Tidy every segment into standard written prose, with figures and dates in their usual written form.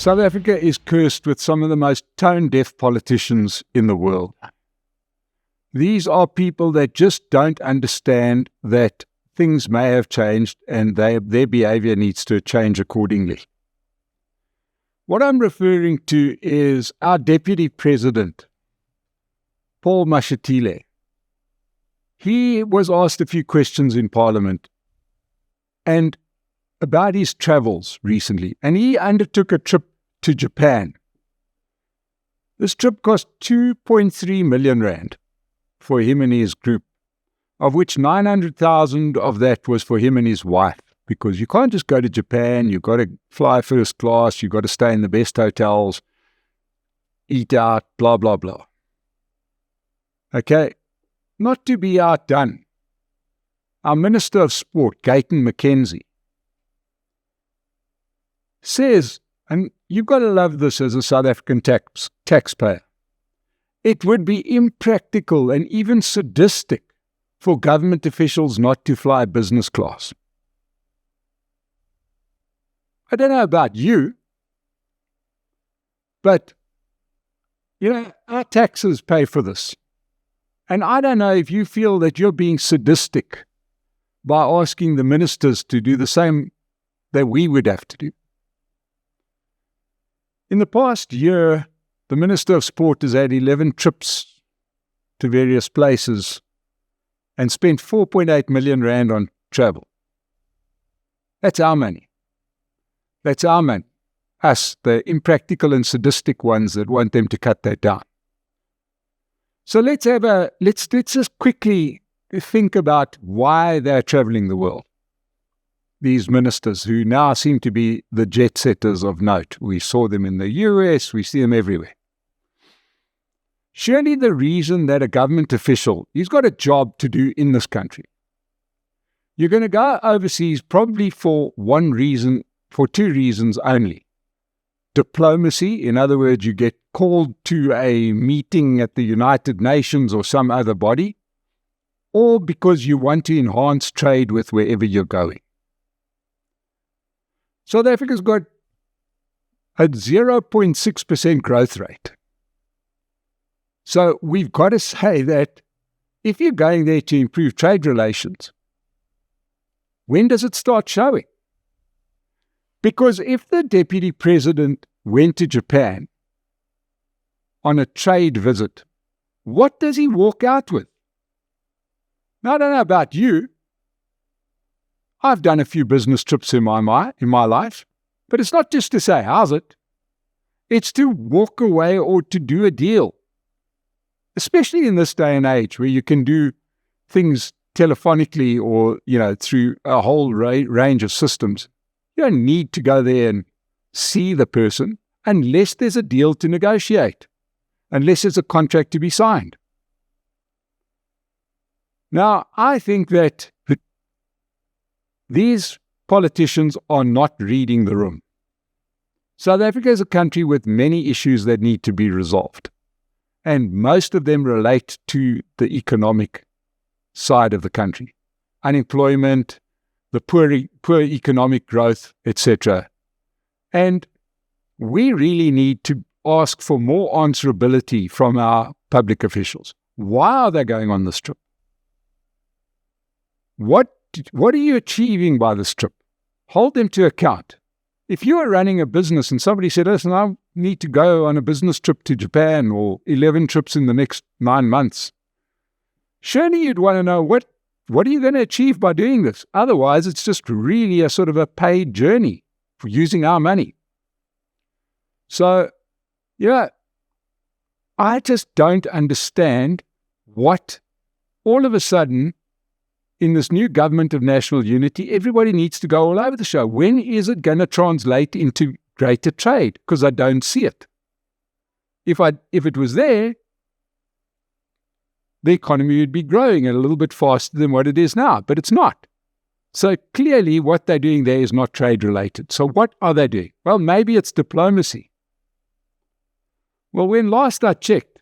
South Africa is cursed with some of the most tone-deaf politicians in the world. These are people that just don't understand that things may have changed and their behavior needs to change accordingly. What I'm referring to is our Deputy President, Paul Mashatile. He was asked a few questions in Parliament and about his travels recently, and he undertook a trip to Japan. This trip cost 2.3 million rand for him and his group, of which 900,000 of that was for him and his wife, because you can't just go to Japan, you've got to fly first class, you've got to stay in the best hotels, eat out, blah, blah, blah. Okay, not to be outdone, our Minister of Sport, Gayton McKenzie, says, and you've got to love this as a South African taxpayer, it would be impractical and even sadistic for government officials not to fly business class. I don't know about you, but, our taxes pay for this. And I don't know if you feel that you're being sadistic by asking the ministers to do the same that we would have to do. In the past year, the Minister of Sport has had 11 trips to various places and spent 4.8 million rand on travel. That's our money. That's our money. Us, the impractical and sadistic ones that want them to cut that down. So let's just quickly think about why they're traveling the world. These ministers who now seem to be the jet setters of note. We saw them in the US, we see them everywhere. Surely the reason that a government official, he's got a job to do in this country. You're going to go overseas probably for one reason, for two reasons only. Diplomacy, in other words, you get called to a meeting at the United Nations or some other body, or because you want to enhance trade with wherever you're going. South Africa's got a 0.6% growth rate. So we've got to say that if you're going there to improve trade relations, when does it start showing? Because if the Deputy President went to Japan on a trade visit, what does he walk out with? Now, I don't know about you. I've done a few business trips in my life, but it's not just to say, how's it? It's to walk away or to do a deal. Especially in this day and age where you can do things telephonically or, through a whole range of systems. You don't need to go there and see the person unless there's a deal to negotiate, unless there's a contract to be signed. Now, I think that these politicians are not reading the room. South Africa is a country with many issues that need to be resolved, and most of them relate to the economic side of the country. Unemployment, the poor economic growth, etc. And we really need to ask for more answerability from our public officials. Why are they going on this trip? What are you achieving by this trip? Hold them to account. If you are running a business and somebody said, listen, I need to go on a business trip to Japan or 11 trips in the next 9 months, surely you'd want to know what are you going to achieve by doing this? Otherwise, it's just really a sort of a paid journey for using our money. So, I just don't understand what all of a sudden in this new government of national unity, everybody needs to go all over the show. When is it going to translate into greater trade? Because I don't see it. If it was there, the economy would be growing a little bit faster than what it is now, but it's not. So clearly what they're doing there is not trade related. So what are they doing? Well, maybe it's diplomacy. Well, when last I checked,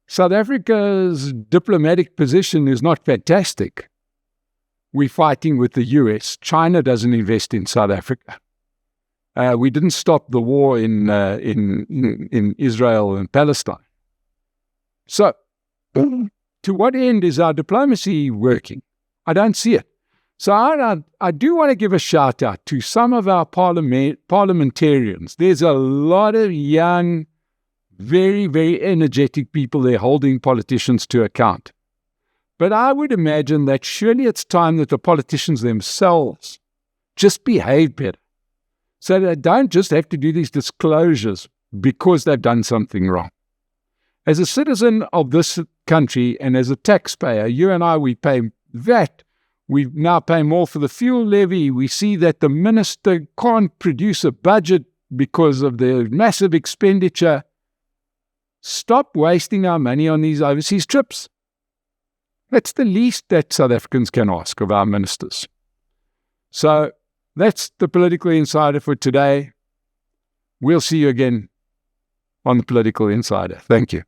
South Africa's diplomatic position is not fantastic. We're fighting with the US. China doesn't invest in South Africa. We didn't stop the war in Israel and Palestine. So, to what end is our diplomacy working? I don't see it. So I do want to give a shout out to some of our parliamentarians. There's a lot of young, very, very energetic people there holding politicians to account. But I would imagine that surely it's time that the politicians themselves just behave better. So they don't just have to do these disclosures because they've done something wrong. As a citizen of this country and as a taxpayer, you and I, we pay VAT. We now pay more for the fuel levy. We see that the minister can't produce a budget because of the massive expenditure. Stop wasting our money on these overseas trips. That's the least that South Africans can ask of our ministers. So that's the Political Insider for today. We'll see you again on the Political Insider. Thank you.